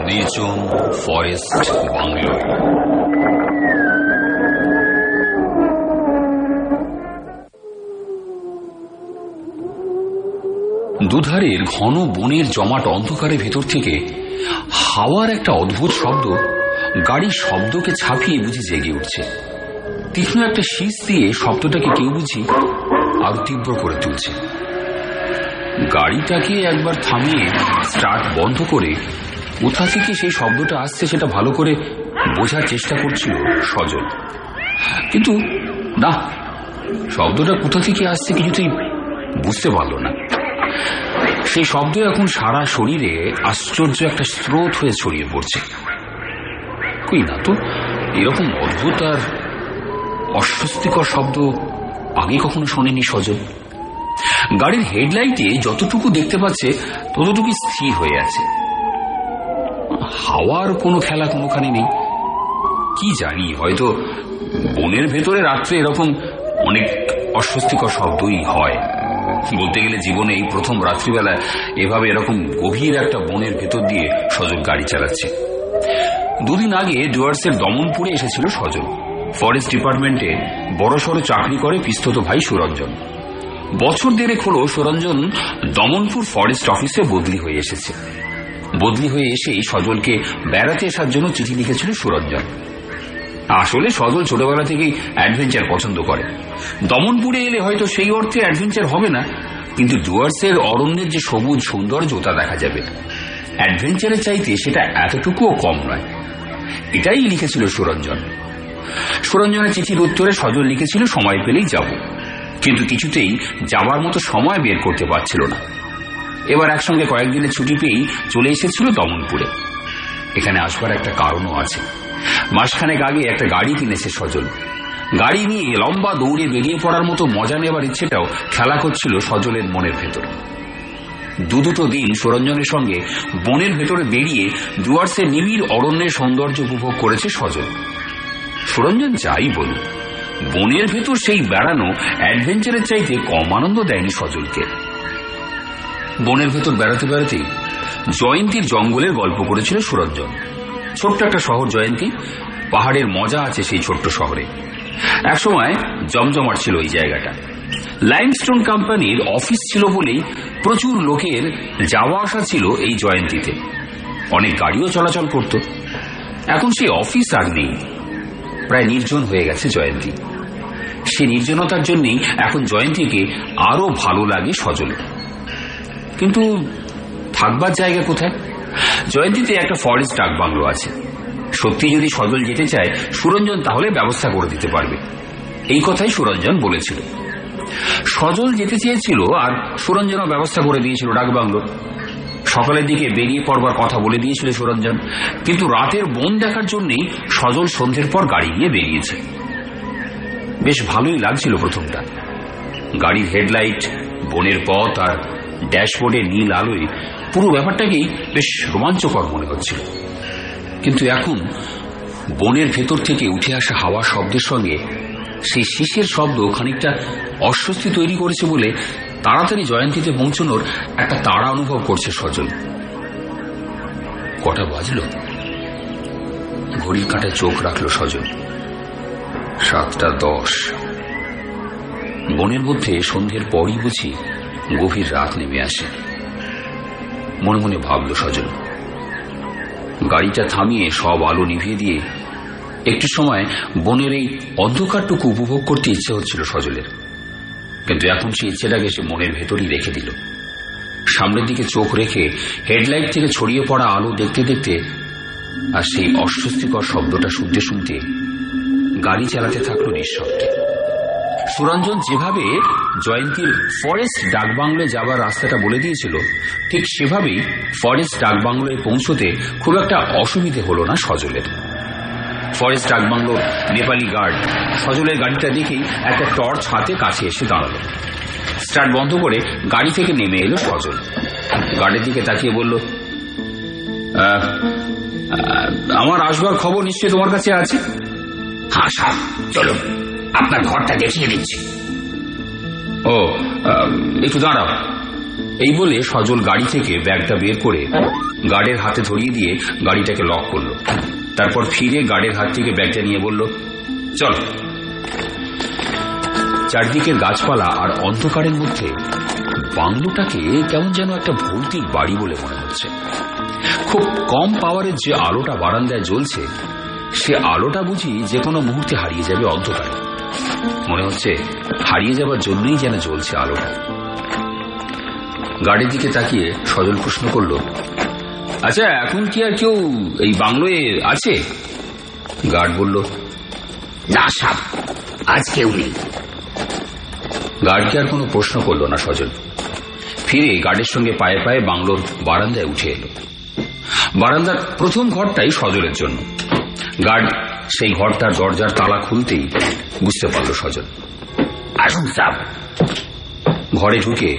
নির্জন forest bungalow. দুধারের ঘন বনের জমাট অন্ধকারের ভেতর থেকে হাওয়ার একটা অদ্ভুত শব্দ গাড়ির শব্দকে ছাপিয়ে বুঝি জেগে উঠছে। তীক্ষ্ণ একটা শীষ দিয়ে শব্দটাকে কেউ বুঝি আরো তীব্র করে তুলছে। গাড়িটাকে একবার থামিয়ে স্টার্ট বন্ধ করে কোথা থেকে সেই শব্দটা আসছে সেটা ভালো করে বোঝার চেষ্টা করছিল সজল, কিন্তু না, শব্দটা কোথা থেকে আসছে কিছুতেই বুঝতে পারল না। সেই শব্দ এখন সারা শরীরে আশ্চর্য একটা স্রোত হয়ে ছড়িয়ে পড়ছে। কই না তো, এরকম অদ্ভুত আর অস্বস্তিকর শব্দ আগে কখনো শোনেনি সজল। গাড়ির হেডলাইটে যতটুকু দেখতে পাচ্ছে ততটুকু স্থির হয়ে আছে। হাওয়ার কোনো খেলা কোনোখানে নেই। কি জানি, হয়তো বনের ভেতরে রাত্রে এরকম অনেক অস্বস্তিকর শব্দই হয়। বলতে গেলে জীবনে এই প্রথম রাত্রিবেলায় এভাবে এরকম গভীর একটা বনের ভেতর দিয়ে সজল গাড়ি চালাচ্ছে। দুদিন আগে ডুয়ার্সের দমনপুরে এসেছিল সজল। ফরেস্ট ডিপার্টমেন্টে বড়সড় চাকরি করে পিস্তত ভাই সুরঞ্জন। বছর দেড়েক হলো সুরঞ্জন দমনপুর ফরেস্ট অফিসে বদলি হয়ে এসেছে। বদলি হয়ে এসেই সজলকে বেড়াতে আসার জন্য চিঠি লিখেছিল সুরঞ্জন। আসলে সজল ছোটবেলা থেকেই অ্যাডভেঞ্চার পছন্দ করে। দমনপুরে এলে হয়তো সেই অর্থে অ্যাডভেঞ্চার হবে না, কিন্তু ডুয়ার্সের অরণ্যের যে সবুজ সৌন্দর্য তা দেখা যাবে। অ্যাডভেঞ্চারের চাইতে সেটা এতটুকুও কম নয়, এটাই লিখেছিল সুরঞ্জন। সুরঞ্জনের চিঠির উত্তরে সজল লিখেছিল সময় পেলেই যাব, কিন্তু কিছুতেই যাওয়ার মতো সময় বের করতে পারছিল না। এবার একসঙ্গে কয়েকদিনের ছুটি পেয়েই চলে এসেছিল দমনপুরে। এখানে আসবার একটা কারণও আছে। মাসখানেক আগে একটা গাড়ি কিনেছে সজল। গাড়ি নিয়ে লম্বা দৌড়ে বেরিয়ে পড়ার মতো মজা নেবার ইচ্ছেটাও খেলা করছিল সজলের মনের ভেতর। দুটো দিন সুরঞ্জনের সঙ্গে বনের ভেতরে বেরিয়ে ডুয়ার্সের নিবিড় অরণ্যের সৌন্দর্য উপভোগ করেছে সজল। সুরঞ্জন যাই বল, বনের ভেতর সেই বেড়ানো অ্যাডভেঞ্চারের চাইতে কম আনন্দ দেয়নি সজলকে। বনের ভেতর বেড়াতে বেড়াতেই জয়ন্তীর জঙ্গলের গল্প করেছিল সুরঞ্জন। ছোট্ট একটা শহর জয়ন্তী, পাহাড়ের মজা আছে সেই ছোট্ট শহরে। একসময় জমজমাট ছিল এই জায়গাটা। লাইমস্টোন কোম্পানির অফিস ছিল বলেই প্রচুর লোকের যাওয়া আসা ছিল এই জয়ন্তীতে। অনেক গাড়িও চলাচল করত। এখন সেই অফিস আর নেই, প্রায় নির্জন হয়ে গেছে জয়ন্তী। সে নির্জনতার জন্যই এখন জয়ন্তীকে আরো ভালো লাগে সজল। কিন্তু থাকবার জায়গা কোথায়? জয়ন্তীতে একটা ফরেস্ট ডাক বাংলো আছে। সত্যি যদি সজল যেতে চায় সুরঞ্জন তাহলে ব্যবস্থা করে দিতে পারবে, এই কথাই সুরঞ্জন বলেছিল। সজল যেতে চেয়েছিল আর সুরঞ্জনও ব্যবস্থা করে দিয়েছিল ডাক বাংলোর। সকালের দিকে বেরিয়ে পড়বার কথা বলে দিয়েছিল সুরঞ্জন, কিন্তু রাতের বন দেখার জন্যই সজল সন্ধ্যের পর গাড়ি নিয়ে বেরিয়েছে। বেশ ভালোই লাগছিল প্রথমটা। গাড়ির হেডলাইট, বনের পথ আর ড্যাশবোর্ডের নীল আলোয় পুরো ব্যাপারটাকেই বেশ রোমাঞ্চকর মনে হচ্ছিল। কিন্তু এখন বনের ভেতর থেকে উঠে আসা হাওয়ার শব্দের সঙ্গে সেই শীষের শব্দ খানিকটা অস্বস্তি তৈরি করেছে বলে তাড়াতাড়ি জয়ন্তীতে পৌঁছানোর একটা তাড়া অনুভব করছে সজল। কটা বাজল? ঘড়ির কাঁটায় চোখ রাখল সজল। 7:10। বনের মধ্যে সন্ধ্যের পরই বুঝি গভীর রাত নেমে আসে, মনে মনে ভাবল সজল। গাড়িটা থামিয়ে সব আলো নিভিয়ে দিয়ে একটু সময় বনের এই অন্ধকারটুকু উপভোগ করতে ইচ্ছে হচ্ছিল সজলের, কিন্তু এখন সেই ইচ্ছেটাকে সে মনের ভেতরই রেখে দিল। সামনের দিকে চোখ রেখে হেডলাইট থেকে ছড়িয়ে পড়া আলো দেখতে দেখতে আর সেই অস্বস্তিকর শব্দটা শুনতে শুনতে গাড়ি চালাতে থাকলো নিঃশব্দে। সুরঞ্জন যেভাবে জয়ন্তীর ফরেস্ট ডাকবাংলোয় যাবার রাস্তাটা বলে দিয়েছিল, ঠিক সেভাবেই ফরেস্ট ডাকবাংলোয় পৌঁছতে খুব একটা অসুবিধে হলো না সজলের। ফরেস্ট ডাকবাংলোর নেপালি গার্ড সজলের গাড়িটা দেখেই একটা টর্চ হাতে কাছে এসে দাঁড়ালো। স্টার্ট বন্ধ করে গাড়ি থেকে নেমে এলো সজল। গার্ডের দিকে তাকিয়ে বলল, আমার আসবার খবর নিশ্চয়ই তোমার কাছে আছে? হ্যাঁ স্যার, চলো আপনার ঘরটা দেখিয়ে দিচ্ছি। ও, একটু দাঁড়াও। এই বলে সজল গাড়ি থেকে ব্যাগটা বের করে গার্ডের হাতে ধরিয়ে দিয়ে গাড়িটাকে লক করলো। তারপর ফিরে গার্ডের হাত থেকে ব্যাগটা নিয়ে বলল, চল। চারদিকের গাছপালা আর অন্ধকারের মধ্যে বাংলোটাকে কেমন যেন একটা ভৌতিক বাড়ি বলে মনে হচ্ছে। খুব কম পাওয়ারের যে আলোটা বারান্দায় জ্বলছে, সে আলোটা বুঝি যে কোনো মুহূর্তে হারিয়ে যাবে অন্ধকারে। মনে হচ্ছে হারিয়ে যাবার জন্যই যেন জ্বলছে আলোটা। গাড়ির দিকে তাকিয়ে সজল প্রশ্ন করল, আচ্ছা, এখন কি আর কেউ এই বাংলোয় আছে? গার্ড বলল, না সাব, আজ কেউ নেই। গার্ডকে আর কোনো প্রশ্ন করল না সজল। ফিরে গার্ডের সঙ্গে পায়ে পায়ে বাংলোর বারান্দায় উঠে এলো। বারান্দার প্রথম ঘরটাই সজলের জন্য। গার্ড সেই ঘরটার দরজার তালা খুলতেই বুঝতে পারল সজল। আসুন সাব। ঘরে ঢুকে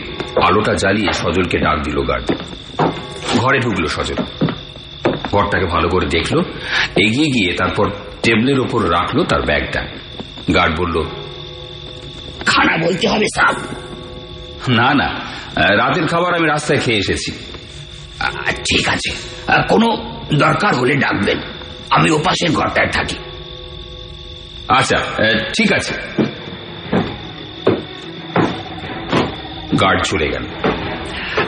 আলোটা জ্বালিয়ে সজলকে ডাক দিল গার্ড। ঘরে ঢুকলো সজল, ঘরটাকে ভালো করে দেখলো, এগিয়ে গিয়ে তারপর টেবিলের ওপর রাখলো তার ব্যাগটা। গার্ড বলল, খানা বলতে হবে সাব। না না, রাতের খাবার আমি রাস্তায় খেয়ে এসেছি। ঠিক আছে, কোনো দরকার হলে ডাকবেন, আমি ওপাশের ঘরটায় থাকি। আচ্ছা, ঠিক আছে। গার্ড চলে গেল।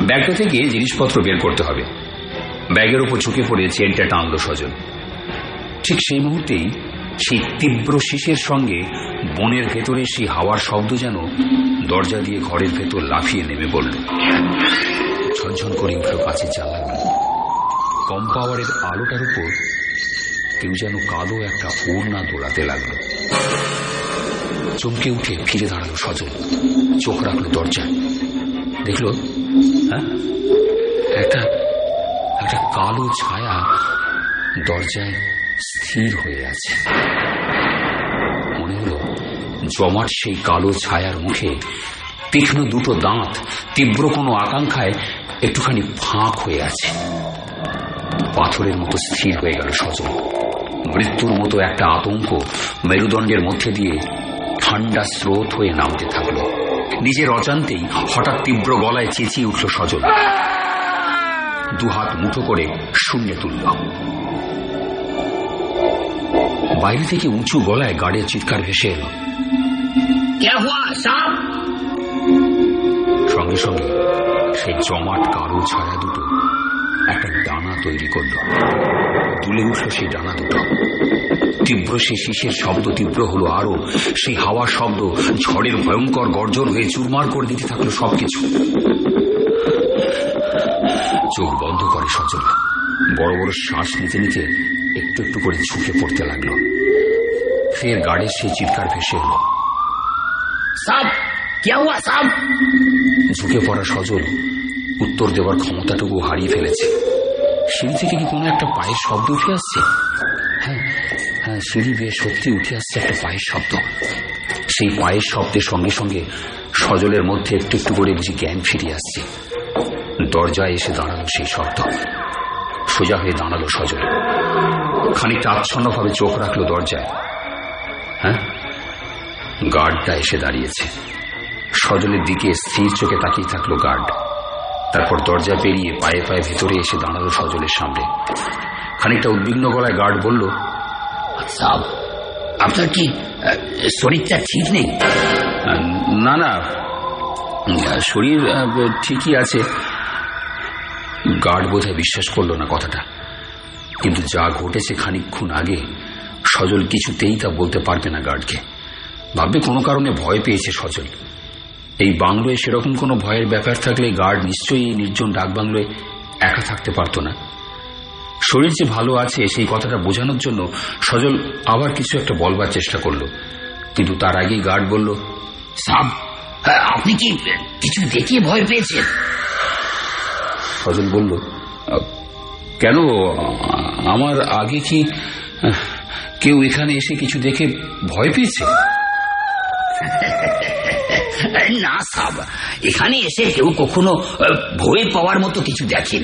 ব্যাগটা থেকে জিনিসপত্র বের করতে হবে। ব্যাগের উপর ঝুঁকে পড়ে চেনটা টানলো সজল। ঠিক সেই মুহূর্তেই সেই তীব্র শীষের সঙ্গে বনের ভেতরে সেই হাওয়ার শব্দ যেন দরজা দিয়ে ঘরের ভেতর লাফিয়ে নেমে পড়ল। ঝনঝন করে উঠল কাঁচের জানলাগুলো। কম পাওয়ারের আলোটার উপর কেউ যেন কালো একটা ওড়না দোলাতে লাগলো। চমকে উঠে ফিরে দাঁড়ালো সজল, চোখ রাখলো দরজায়। দেখলো, হ্যাঁ, একটা কালো ছায়া দরজায় স্থির হয়ে আছে। মনে হলো জমাট সেই কালো ছায়ার মুখে তীক্ষ্ণ দুটো দাঁত তীব্র কোনো আকাঙ্ক্ষায় একটুখানি ফাঁক হয়ে আছে। পাথরের মতো স্থির হয়ে গেল সজল। মৃত্যুর মতো একটা আতঙ্ক মেরুদণ্ডের মধ্যে দিয়ে ঠান্ডা স্রোত হয়ে নামতে থাকলো। নিজের অজান্তেই হঠাৎ তীব্র গলায় চেঁচিয়ে উঠল সজল। দুহাত মুঠো করে শূন্যে তুলল। বাইরে থেকে উঁচু গলায় গার্ডের চিৎকার ভেসে এলো, সঙ্গে সঙ্গে সেই জমাট কালো ছায়া দুটো একটা ডানা তৈরি করল। তুলে উঠল সেই ডানা দুটো। তীব্র সেই শীষের শব্দ তীব্র হলো আরো। সেই হাওয়ার শব্দ ঝড়ের ভয়ঙ্কর গর্জন হয়ে চুরমার করে দিতে থাকলো সবকিছু। চোখ বন্ধ করে সজল। বড় বড় শ্বাস নিতে নিতে একটু একটু করে ঝুঁকে পড়তে লাগলো। ফের গার্ডের সেই চিৎকার ভেসে এলো, সাব, क्या हुआ साहब? ঝুঁকে পড়া সজল উত্তর দেওয়ার ক্ষমতাটুকু হারিয়ে ফেলেছে। সিঁড়ি থেকে কি কোনো একটা পায়ের শব্দ উঠে আসছে? হ্যাঁ হ্যাঁ, সিঁড়ি বেয়ে সত্যি উঠে আসছে একটা পায়ের শব্দ। সেই পায়ের শব্দের সঙ্গে সঙ্গে সজলের মধ্যে একটু একটু করে বুঝি জ্ঞান ফিরে আসছে। দরজায় এসে দাঁড়ালো সেই শব্দ। সোজা হয়ে দাঁড়ালো সজল, খানিকটা আচ্ছন্নভাবে চোখ রাখলো দরজায়। হ্যাঁ, গার্ডটা এসে দাঁড়িয়েছে। সজলের দিকে স্থির চোখে তাকিয়ে থাকলো গার্ড। তারপর দরজা পেরিয়ে পায়ে পায়ে ভেতরে এসে দাঁড়ালো সজলের সামনে। খানিকটা উদ্বিগ্ন গলায় গার্ড বলল, সাব, আপনার কি শরীরটা ঠিক নেই? না না, শরীর ঠিকই আছে। গার্ড বোধহয় বিশ্বাস করলো না কথাটা, কিন্তু যা ঘটেছে খানিকক্ষণ আগে সজল কিছুতেই তা বলতে পারবে না গার্ডকে। ভাববে কোনো কারণে ভয় পেয়েছে সজল। এই বাংলোয় সেরকম কোনো ভয়ের ব্যাপার থাকলে গার্ড নিশ্চয়ই এই নির্জন ডাক বাংলোয় একা থাকতে পারত না। শরীর যে ভালো আছে সেই কথাটা বোঝানোর জন্য সজল আবার কিছু একটা বলবার চেষ্টা করলো, কিন্তু তার আগেই গার্ড বলল, সাব, আপনি কি কিছু দেখিয়ে ভয় পেয়েছেন? সজল বলল, কেন, আমার আগে কি কেউ এখানে এসে কিছু দেখে ভয় পেয়েছে? না সাব, এখানে এসে কেউ কখনো ভয় পাওয়ার মতো কিছু দেখেন।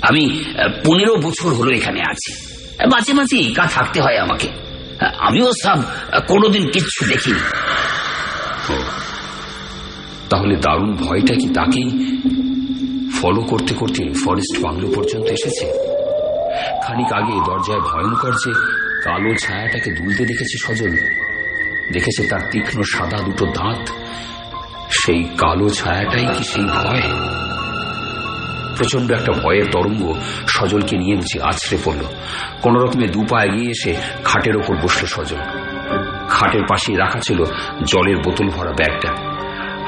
আমি 15 বছর হলো এখানে আছি, মাঝে মাঝে একা থাকতে হয় আমাকে। আমিও সাব কোনোদিন কিচ্ছু দেখিনি। তাহলে দারুণ ভয়টা কি তাকেই ফলো করতে করতে ফরেস্ট বাংলো পর্যন্ত এসেছে। খানিক আগে দরজায় ভয়ঙ্কর যে কালো ছায়াটাকে দুলতে দেখেছে সজল, দেখেছে তার তীক্ষ্ণ সাদা দুটো দাঁত, সেই কালো ছায়াটাই কি সেই ভয়? প্রচন্ড একটা ভয়ের তরঙ্গ সজলকে নিয়ে বুঝি আছড়ে পড়ল। কোন রকমে দু পা এগিয়ে এসে খাটের ওপর বসল সজল। খাটের পাশেই রাখা ছিল জলের বোতল ভরা ব্যাগটা।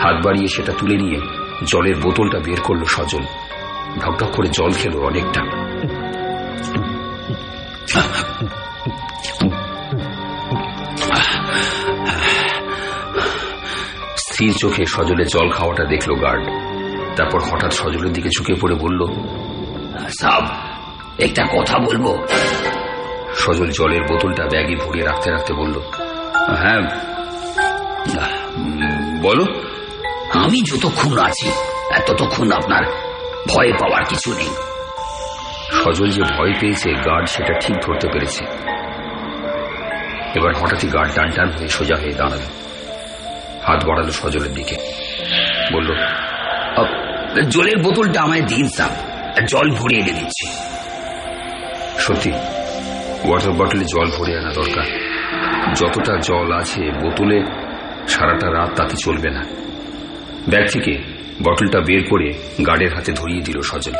হাত বাড়িয়ে সেটা তুলে নিয়ে জলের বোতলটা বের করলো সজল। ঢকঢক করে জল খেলো অনেকটা। স্থির চোখে সজলের জল খাওয়াটা দেখলো গার্ড। তারপর হঠাৎ সজলের দিকে ঝুঁকে পড়ে বলল, সাব, একটা কথা বলবো। সজল জলের বোতলটা ব্যাগে ভরিয়ে রাখতে রাখতে বলল, হ্যাঁ বলো। আমি যতক্ষণ আছি ততক্ষণ আপনার ভয় পাওয়ার কিছু নেই। সজল যে ভয় পেয়েছে গার্ড সেটা ঠিক ধরতে পেরেছে। এবার হঠাৎই গার্ড টান টান হয়ে সোজা হয়ে দাঁড়ালো, হাত বাড়ালো সজলের দিকে, বলল, জলের বোতলটা আমায় দিন সাব, জল ভরিয়ে এনে দিচ্ছি। সত্যি ওয়াটার বটলে জল ভরে আনা দরকার। যতটা জল আছে বোতলে সারাটা রাত তাতে চলবে না। ব্যাগ থেকে বটলটা বের করে গার্ডের হাতে ধরিয়ে দিল সজল।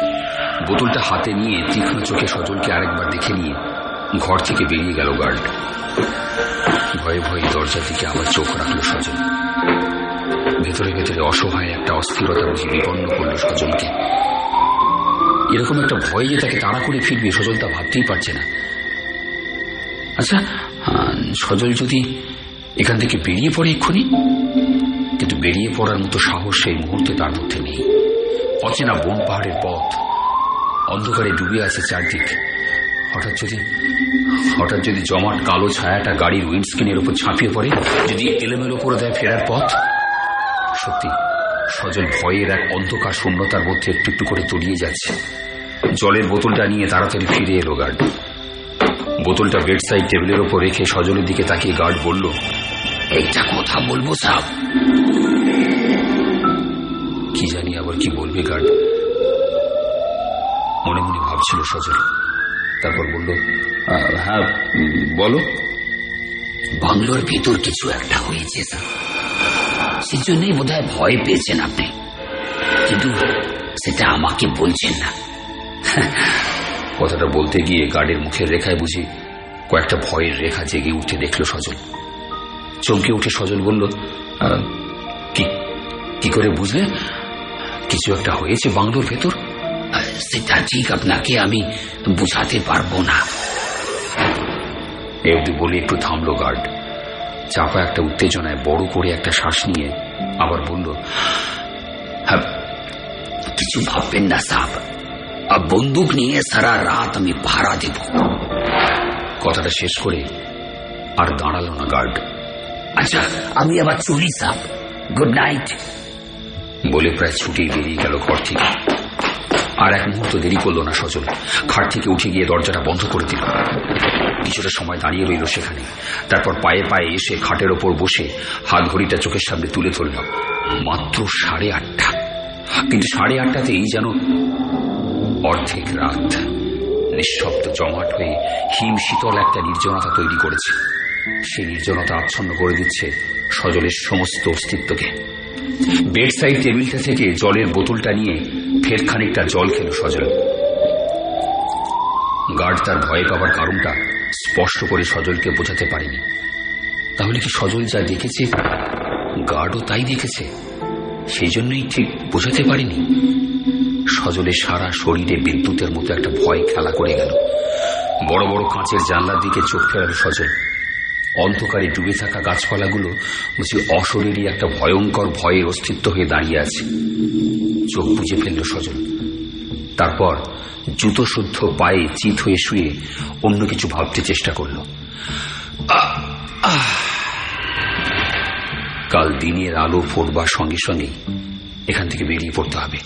বোতলটা হাতে নিয়ে তীক্ষ্ণ চোখে সজলকে আরেকবার দেখে নিয়ে ঘর থেকে বেরিয়ে গেল গার্ড। ভয়ে ভয়ে দরজার দিকে আবার চোখ রাখলো সজল। ভেতরে ভেতরে অসহায় একটা অস্থিরতা বুঝি বিপন্ন করল সজলকে। এরকম একটা ভয় যে তাকে তাড়া করে ফিরবে সজল তা ভাবতেই পারছে না। আচ্ছা, সজল যদি এখান থেকে বেরিয়ে পড়ে এক্ষুনি, কিন্তু বেরিয়ে পড়ার মতো সাহস সেই মুহূর্তে তার মধ্যে নেই। অচেনা বন পাহাড়ের পথ, অন্ধকারে ডুবে আছে চারদিক। হঠাৎ যদি জমাট কালো ছায়াটা গাড়ির উইন্ডস্ক্রিনের উপর ঝাঁপিয়ে পড়ে, যদি এলোমেলো করে দেয় ফেরার পথ। সত্যি সজল ভয়ের এক অন্ধকার শূন্যতার মধ্যে একটু একটু করে তলিয়ে যাচ্ছে। জলের বোতলটা নিয়ে তাড়াতাড়ি ফিরে এলো গার্ড। বোতলটা বেড সাইড টেবিলের ওপর রেখে সজলের দিকে তাকিয়ে গার্ড বলল, একটা কথা বলবো সাব। কি জানি আবার কি বলবে গার্ড, মনে মনে ভাবছিল সজল। তারপর বলল, হ্যাঁ বলো। বাংলোর ভিতর কিছু একটা হয়েছে স্যার, সেজন্যই বোধহয় ভয় পেয়েছেন আপনি, কিন্তু সেটা আমাকে বলছেন না। কথাটা বলতে গিয়ে গার্ডের মুখের রেখায় বুঝি কয়েকটা ভয়ের রেখা জেগে উঠে দেখল সজল। চমকে উঠে সজল বলল, কি করে বুঝলে কিছু একটা হয়েছে বাংলোর ভেতর? সেটা ঠিক আপনাকে আমি বুঝাতে পারবো না। এ অবধি বলে একটু থামলো গার্ড। চাপা একটা উত্তেজনায় বড় করে একটা শ্বাস নিয়ে আবার বলল, হ্যাঁ, কিছু ভাববেন না সাব, বন্দুক নিয়ে সারা রাত আমি পাহারা দেব। কথাটা শেষ করে আর দাঁড়ালো না গার্ড। আচ্ছা, আমি আবার চলি সাব, গুড নাইট বলে প্রায় ছুটেই বেরিয়ে গেল ঘর থেকে। আর এক মুহূর্ত দেরি করলো না সজল। খাট থেকে উঠে গিয়ে দরজাটা বন্ধ করে দিল। কিছুটা সময় দাঁড়িয়ে রইল সেখানে। তারপর পায়ে পায়ে এসে খাটের ওপর বসে হাত ঘড়িটা চোখের সামনে তুলে ধরল। মাত্র 8:30। কিন্তু 8:30তেই যেন অর্ধেক রাত নিঃশব্দ জমাট হয়ে হিম শীতল একটা নির্জনতা তৈরি করেছে। সেই নির্জনতা আচ্ছন্ন করে দিচ্ছে সজলের সমস্ত অস্তিত্বকে। বেড সাইড টেবিলটা থেকে জলের বোতলটা নিয়ে ফের খানিকটা জল খেল সজল। গার্ড তার ভয় পাবার কারণটা স্পষ্ট করে সজলকে বোঝাতে পারেনি। তাহলে কি সজল যা দেখেছে গার্ডও তাই দেখেছে? সেই জন্যই ঠিক বোঝাতে পারেনি। সজলের সারা শরীরে বিদ্যুতের মতো একটা ভয় খেলা করে গেল। বড় বড় কাঁচের জানলার দিকে চোখ ফেরাল সজল। অন্ধকারে ডুবে থাকা গাছপালাগুলো বুঝি অশরীরী একটা ভয়ঙ্কর ভয়ের অস্তিত্ব হয়ে দাঁড়িয়ে আছে। চোখ বুজে ফেলল সজল। তারপর জুতো শুদ্ধ পায়ে চিত হয়ে শুয়ে অন্য কিছু ভাবতে চেষ্টা করল। কাল দিনের আলো ফোটবার সঙ্গে সঙ্গেই এখান থেকে বেরিয়ে পড়তে হবে।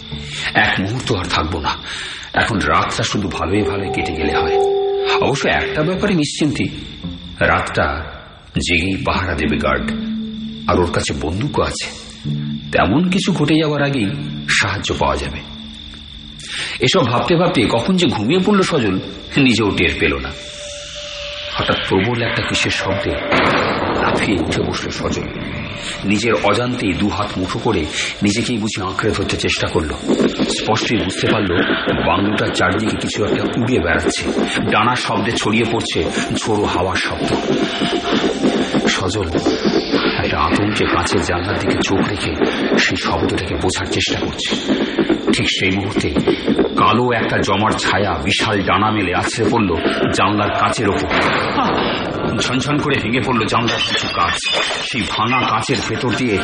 এক মুহূর্ত আর থাকবো না। এখন রাতটা শুধু ভালোই ভালোই কেটে গেলে হয়। অবশ্য একটা ব্যাপারে নিশ্চিন্তি, রাতটা জেগেই পাহারা দেবে গার্ড, আর ওর কাছে বন্দুকও আছে। তেমন কিছু ঘটে যাওয়ার আগেই সাহায্য পাওয়া যাবে। এসব ভাবতে ভাবতে কখন যে ঘুমিয়ে পড়ল সজল নিজেও টের পেল না। হঠাৎ প্রবল একটা কিসের শব্দে লাফিয়ে উঠে বসল সজল। নিজের অজান্তেই দু হাত মুঠো করে নিজেকেই বুঝে আঁকড়ে ধরতে চেষ্টা করলো। স্পষ্টই বুঝতে পারল বাংলোটার চারদিকে কিছু একটা উড়িয়ে বেড়াচ্ছে, ডানার শব্দে ছড়িয়ে পড়ছে ঝোড়ো হাওয়ার শব্দ। সজল একটা আতঙ্কে কাঁচের জানলার দিকে চোখ রেখে সেই শব্দটাকে বোঝার চেষ্টা করছে। ঠিক সেই মুহূর্তে কালো একটা জমার ছায়া বিশাল ডানা মেলে আছড়ে পড়ল জানলার কাচের ওপর। ঝনঝন করে ভেঙে পড়ল জানলার কিছু কাঁচ। সেই ভাঙা কাঁচের ভেতর দিয়ে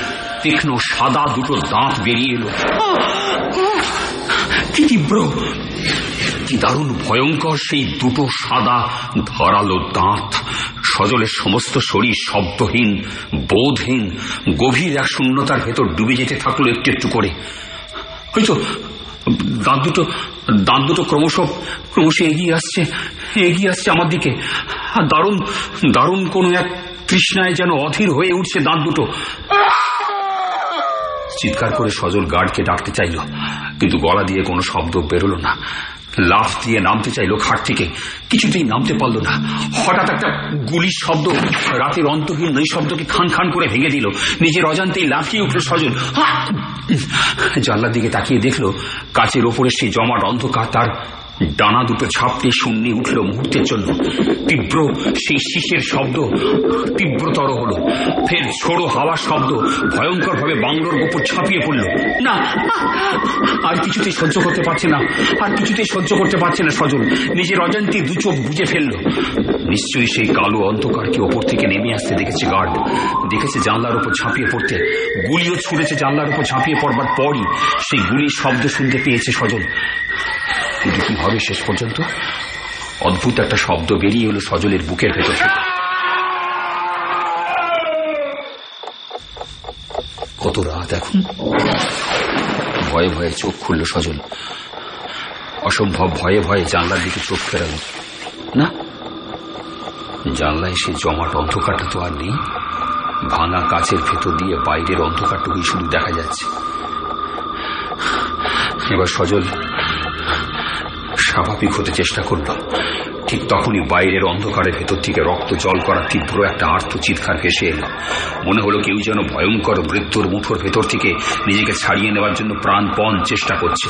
তীক্ষ্ণ সাদা দুটো দাঁত বেরিয়ে এলো। কি তীব্র, কি দারুণ ভয়ঙ্কর সেই দুটো সাদা ধারালো দাঁত। সজলের সমস্ত শরীর শব্দহীন, বোধহীন, গভীর এক শূন্যতার ভেতর ডুবে যেতে থাকলো একটু একটু করে। হয়তো দাঁত দুটো ক্রমশ এগিয়ে আসছে আমার দিকে। দারুণ দারুণ কোন এক তৃষ্ণায় যেন অধীর হয়ে উঠছে দাঁত দুটো। চিৎকার করে সজল গার্ডকে ডাকতে চাইল, কিন্তু গলা দিয়ে কোনো শব্দ বেরোলো না। লাফ দিয়ে নামতে চাইল খাট থেকে, কিছুতেই নামতে পারল না। হঠাৎ একটা গুলির শব্দ রাতের অন্তহীন নৈশব্দকে খান খান করে ভেঙে দিল। নিজের অজান্তেই লাফিয়ে উঠল সজল। জানলার দিকে তাকিয়ে দেখল কাচের ওপরে সেই জমাট অন্ধকার তার ডানা দুটো ঝাপটে শূন্যে উঠল মুহূর্তের জন্য। তীব্র সেই শীষের শব্দ তীব্রতর হলো। ফের ঝোড়ো হাওয়ার শব্দ ভয়ঙ্কর ভাবে বাংলোর উপর ছাপিয়ে পড়ল। না, আর কিছুতেই সহ্য করতে পারছে না সজল। নিজের অজান্তে দু চোখ বুজে ফেলল। নিশ্চয়ই সেই কালো অন্ধকারকে ওপর থেকে নেমে আসতে দেখেছে গার্ড, দেখেছে জানলার উপর ঝাঁপিয়ে পড়তে। গুলিও ছুঁড়েছে জানলার উপর ঝাঁপিয়ে পড়বার পরই সেই গুলির শব্দ শুনতে পেয়েছে সজল। কিন্তু কি হবে শেষ পর্যন্ত? অদ্ভুত একটা শব্দ বেরিয়ে এলো সজলের বুকের ভেতর থেকে। কত রাত এখন! ভয়ে ভয়ে চোখ খুলল সজল। অসম্ভব ভয়ে ভয়ে জানলার দিকে চোখ ফেরাল। না, জানলায় সে জমাট অন্ধকারটা তো আর নেই। ভাঙা কাচের ভেতর দিয়ে বাইরের অন্ধকারটুকুই শুধু দেখা যাচ্ছে। এবার সজল স্বাভাবিক হতে চেষ্টা করল। ঠিক তখনই বাইরের অন্ধকারের ভেতর থেকে রক্ত জল করা তীব্র একটা আর্ত চিৎকার ভেসে এল। মনে হলো কেউ যেন ভয়ঙ্কর মৃত্যুর মুঠোর ভেতর থেকে নিজেকে ছাড়িয়ে নেওয়ার জন্য প্রাণপণ চেষ্টা করছে।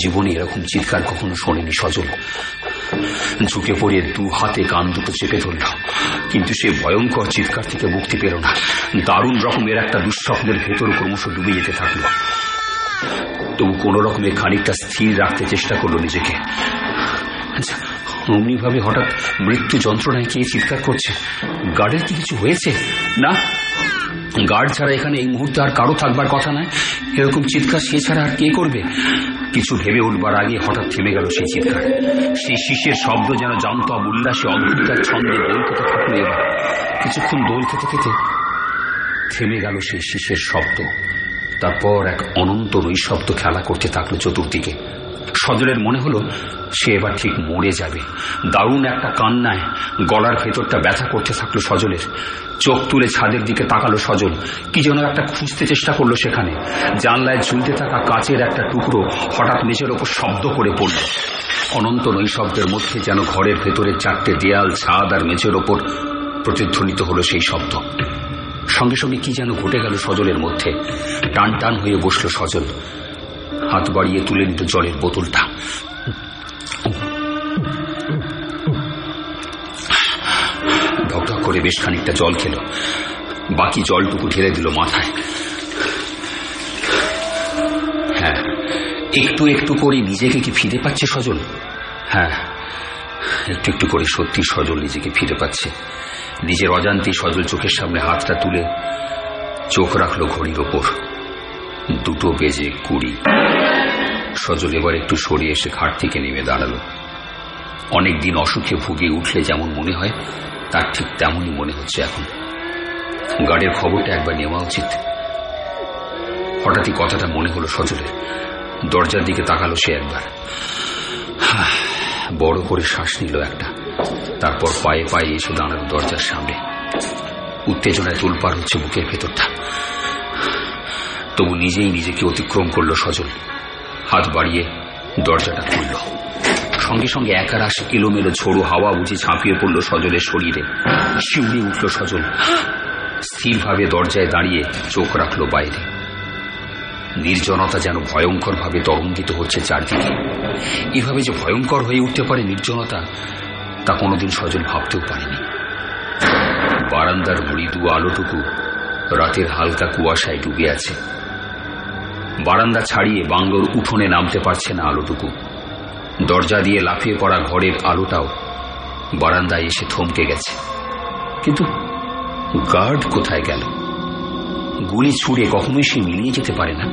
জীবনে এরকম চিৎকার কখনো শোনেনি সজল। ঝুঁকে পড়ে দু হাতে কান দুটো চেপে ধরল, কিন্তু সে ভয়ঙ্কর চিৎকার থেকে মুক্তি পেল না। দারুণ রকমের একটা দুঃস্বপ্নের ভেতর ক্রমশ ডুবে যেতে থাকলো। তবু কোন রকমে খানিকটা স্থির রাখতে চেষ্টা করলো নিজেকে। আচ্ছা, অমনি ভাবে হঠাৎ মৃত্যু যন্ত্রণায় কে চিৎকার করছে? গার্ডের কি কিছু হয়েছে? না, গার্ড ছাড়া এখানে এই মুহূর্তে আর কারো থাকবার কথা নয়। এরকম চিৎকার সে ছাড়া আর কে করবে? কিছু ভেবে উঠবার আগে হঠাৎ থেমে গেল সেই চিৎকার। সেই শীষের শব্দ যেন জান্তব উল্লাসে অদ্ভুত ছন্দে দোল খেতে থাকলো। এবার কিছুক্ষণ দোল খেতে খেতে থেমে গেল সেই শীষের শব্দ। তারপর এক অনন্ত নৈশব্দ খেলা করতে থাকলো চতুর্দিকে। সজলের মনে হলো সে এবার ঠিক মরে যাবে। দারুণ একটা কান্নায় গলার ভেতরটা ব্যথা করতে থাকলো সজলের। চোখ তুলে ছাদের দিকে তাকালো সজল। কি যেন একটা খুঁজতে চেষ্টা করলো সেখানে। জানলায় ঝুলতে থাকা কাচের একটা টুকরো হঠাৎ মেঝের ওপর শব্দ করে পড়ল। অনন্ত নৈশব্দের মধ্যে যেন ঘরের ভেতরের চারটে দেয়াল, ছাদ আর মেঝের ওপর প্রতিধ্বনিত হলো সেই শব্দ। সঙ্গে সঙ্গে কি যেন ঘটে গেল সজলের মধ্যে। টান টান হয়ে বসলো সজল। হাত বাড়িয়ে তুলে নিত জলের বোতলটা। ঢকঢক করে বেশ খানিকটা জল খেল। বাকি জলটুকু ঢেলে দিল মাথায়। হ্যাঁ, একটু একটু করে নিজেকে কি ফিরে পাচ্ছে সজল? হ্যাঁ, একটু একটু করে সত্যি সজল নিজেকে ফিরে পাচ্ছে। নিজের অজান্তেই সজল চোখের সামনে হাতটা তুলে চোখ রাখলো ঘড়ির ওপর। 2:20। সজল এবার একটু সরে এসে খাট থেকে নেমে দাঁড়ালো। অনেকদিন অসুখে ভুগে উঠলে যেমন মনে হয়, তার ঠিক তেমনই মনে হচ্ছে এখন। গার্ডের খবরটা একবার নেওয়া উচিত। হঠাৎই কথাটা মনে হলো সজলের। দরজার দিকে তাকালো সে একবার। বড় করে শ্বাস নিল একটা। তারপর পায়ে পায়ে এসে দাঁড়ালো দরজার সামনে। উত্তেজনায় তোলপাড় হচ্ছে বুকের ভেতরটা। তবু নিজেই নিজেকে অতিক্রম করল সজল। হাত বাড়িয়ে দরজাটা খুলল। সঙ্গে সঙ্গে একরাশ এলোমেলো ঝোড়ো হাওয়া বুঝে ঝাঁপিয়ে পড়ল সজলের শরীরে। শিউরে উঠল সজল। স্থিরভাবে দরজায় দাঁড়িয়ে চোখ রাখল বাইরে। নির্জনতা যেন ভয়ঙ্কর ভাবে তরঙ্গিত হচ্ছে চারদিকে। এভাবে যে ভয়ঙ্কর হয়ে উঠতে পারে নির্জনতা, তা কোনোদিন সজল ভাবতেও পারেনি। বারান্দার মৃদু আলোটুকু রাতের হালকা কুয়াশায় ডুবে আছে। বারান্দা ছাড়িয়ে বাংলোর উঠোনে নামতে পারছে না আলোটুকু। দরজা দিয়ে লাফিয়ে পড়া ঘরের আলোটাও বারান্দায় এসে থমকে গেছে। কিন্তু গার্ড কোথায় গেল? গুলি ছুড়ে কখনোই সে মিলিয়ে যেতে পারে না।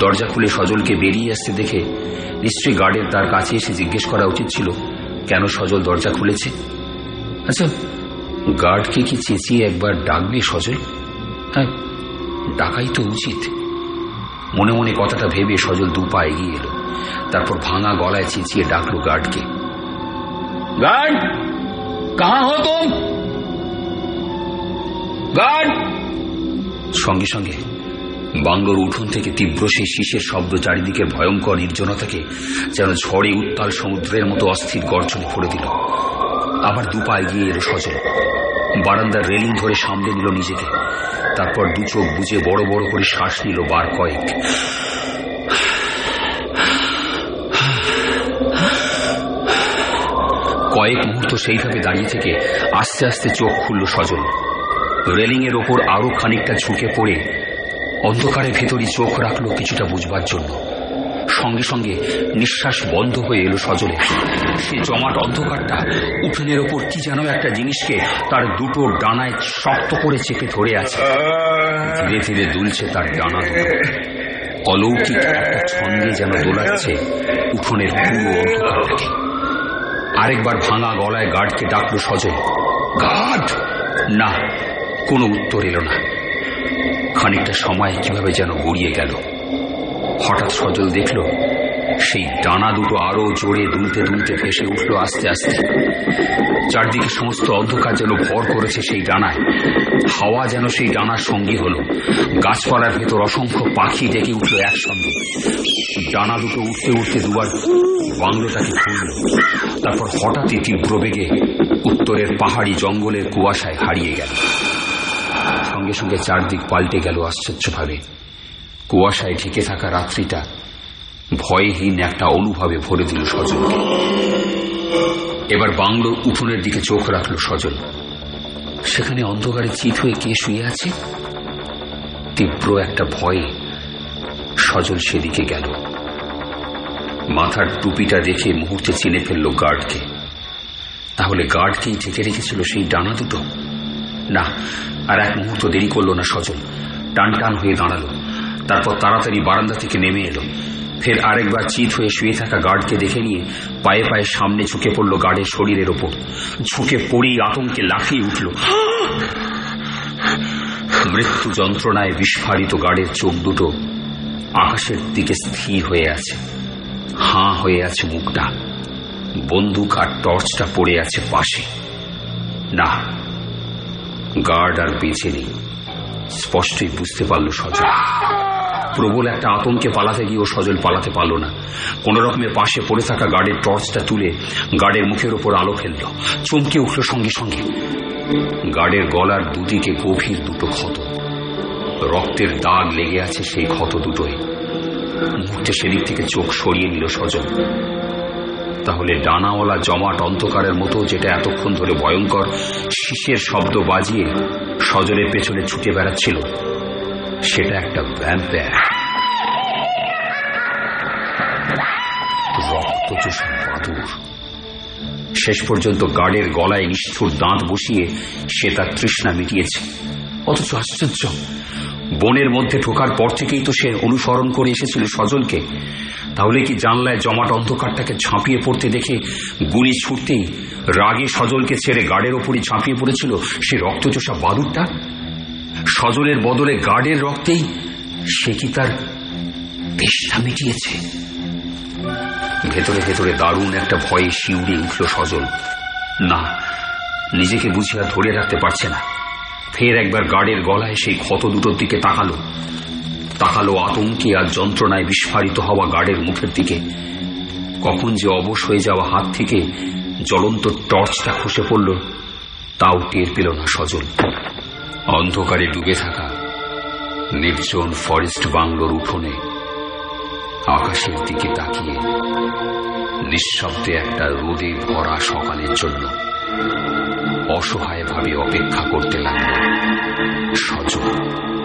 দরজা খুলে সজলকে বেরিয়ে আসতে দেখে নিশ্চয়ই গার্ডের তার কাছে এসে জিজ্ঞেস করা উচিত ছিল কেন সজল দরজা খুলেছে। আচ্ছা, গার্ডকে কি চেঁচিয়ে একবার ডাকবে সজল? হ্যাঁ, ডাকাই তো উচিত। মনে মনে কথাটা ভেবে সজল 2 পা এগিয়ে এলো। তারপর ভাঙা গলায় চেঁচিয়ে ডাকলো গার্ডকে। গার্ড, কাহা হো তুম? গার্ড! সঙ্গে সঙ্গে বাংলোর উঠোন থেকে তীব্র সেই শীষের শব্দ চারিদিকের ভয়ঙ্কর নির্জনতাকে যেন ঝড়ে উত্তাল সমুদ্রের মতো অস্থির গর্জনে ভরে দিল। আবার 2 পা এগিয়ে এলো সজল। বারান্দার রেলিং ধরে সামলে নিল নিজেকে। তারপর 2 চোখ বুজে বড় বড় করে শ্বাস নিল বার কয়েক। কয়েক মুহূর্ত সেইভাবে দাঁড়িয়ে থেকে আস্তে আস্তে চোখ খুলল সজল। রেলিং এর ওপর আরো খানিকটা ঝুঁকে পড়ে অন্ধকারের ভেতরই চোখ রাখল কিছুটা বুঝবার জন্য। সঙ্গে সঙ্গে নিঃশ্বাস বন্ধ হয়ে এলো সজলের। সে জমাট অন্ধকারটা উঠোনের ওপর কি যেন একটা জিনিসকে তার 2 ডানায় শক্ত করে চেপে ধরে আছে। ধীরে ধীরে দুলছে তার ডানা দুটো। অলৌকিক একটা ছন্দে যেন দোলাচ্ছে উঠোনের পুরো অন্ধকারটাকে। আরেকবার ভাঙা গলায় গার্ডকে ডাকলো সজল। গার্ড! না, কোনো উত্তর এলো না। খানিকটা সময় কিভাবে যেন গড়িয়ে গেল। হঠাৎ সজল দেখল সেই ডানা দুটো আরো জোরে দুলতে দুলতে ভেসে উঠল আস্তে আস্তে। চারদিকে সমস্ত অন্ধকার যেন ভর করেছে সেই ডানায়। হাওয়া যেন সেই ডানার সঙ্গী হল। গাছপালার ভেতর অসংখ্য পাখি ডেকে উঠল একসঙ্গে। ডানা দুটো উঠতে উঠতে 2 বার বাংলোটাকে ঘুরল। তারপর হঠাৎই তীব্র বেগে উত্তরের পাহাড়ি জঙ্গলের কুয়াশায় হারিয়ে গেল। সঙ্গে সঙ্গে চারদিক পাল্টে গেল আশ্চর্যভাবে। কুয়াশায় ঢেকে থাকা রাত্রিটা ভয়হীন একটা অনুভবে ভরে দিল সজলকে। এবার বাংলোর উঠোনের দিকে চোখ রাখল সজল। সেখানে অন্ধকারে চিত হয়ে কে শুয়ে আছে? তীব্র একটা ভয়ে সজল সেদিকে গেল। মাথার টুপিটা দেখে মুহূর্তে চিনে ফেলল গার্ডকে। তাহলে গার্ডকেই ঢেকে রেখেছিল সেই ডানা দুটো? না, আর এক মুহূর্ত দেরি করল না সজল। টান টান হয়ে দাঁড়ালো। তারপর তাড়াতাড়ি বারান্দা থেকে নেমে এলো। ফের আরেকবার চিত হয়ে শুয়ে থাকা গার্ডকে দেখে নিয়ে পায়ে পায়ে সামনে ঝুঁকে পড়ল গার্ডের শরীরের ওপর। ঝুঁকে পড়েই আতঙ্কে লাফিয়ে উঠল। মৃত্যু যন্ত্রণায় বিস্ফারিত গার্ডের চোখ দুটো আকাশের দিকে স্থির হয়ে আছে। হাঁ হয়ে আছে মুখটা। বন্দুক আর টর্চটা পড়ে আছে পাশে। না, গার্ড আর বেঁচে নেই, স্পষ্টই বুঝতে পারল সজল। প্রবল একটা আতঙ্কে পালাতে গিয়েও সজল পালাতে পারল না। কোন রকমের পাশে পড়ে থাকা গার্ডের টর্চটা তুলে গার্ডের মুখের ওপর আলো ফেলল। চমকে উঠল সঙ্গে সঙ্গে। গার্ডের গলার দুদিকে গভীর 2 ক্ষত। রক্তের দাগ লেগে আছে সেই ক্ষত দুটোয়। মুহূর্তে সেদিক থেকে চোখ সরিয়ে নিল সজল। তাহলে ডানাওয়ালা জমাট অন্ধকারের মতো যেটা এতক্ষণ ধরে ভয়ঙ্কর শীষের শব্দ বাজিয়ে সজলের পেছনে ছুটে বেড়াচ্ছিল, সেটা একটা ভ্যাম্পায়ার, রক্তচোষা বাদুড়। শেষ পর্যন্ত গার্ডের গলায় নিষ্ঠুর দাঁত বসিয়ে সে তার তৃষ্ণা মিটিয়েছে। অথচ আশ্চর্য, বনের মধ্যে ঢোকার পর থেকেই তো সে অনুসরণ করে এসেছিল সজলকে। তাহলে কি জানলায় জমাট অন্ধকারটাকে ঝাঁপিয়ে পড়তে দেখে গুলি ছুটতেই রাগে সজলকে ছেড়ে গার্ডের ওপরই ঝাঁপিয়ে পড়েছিল সে রক্তচোষা বাদুড়টা? সজলের বদলে গার্ডের রক্তেই সে কি তার তেষ্টা মিটিয়েছে? ভেতরে ভেতরে দারুণ একটা ভয়ে শিউরে উঠল সজল। না, নিজেকে বুঝিয়ে ধরে রাখতে পারছে না। ফের একবার গার্ডের গলায় সেই ক্ষত দুটোর দিকে তাকালো। তাকালো আতঙ্কে আর যন্ত্রণায় বিস্ফারিত হওয়া গার্ডের মুখের দিকে। কখন যে অবশ হয়ে যাওয়া হাত থেকে জ্বলন্ত টর্চটা খসে পড়ল তাও টের পেল না সজল। অন্ধকারে ডুবে থাকা নির্জন ফরেস্ট বাংলোর উঠোনে আকাশের দিকে তাকিয়ে নিঃশব্দে একটা রোদে ভরা সকালের জন্য অসহায়ভাবে অপেক্ষা করতে লাগল সজল।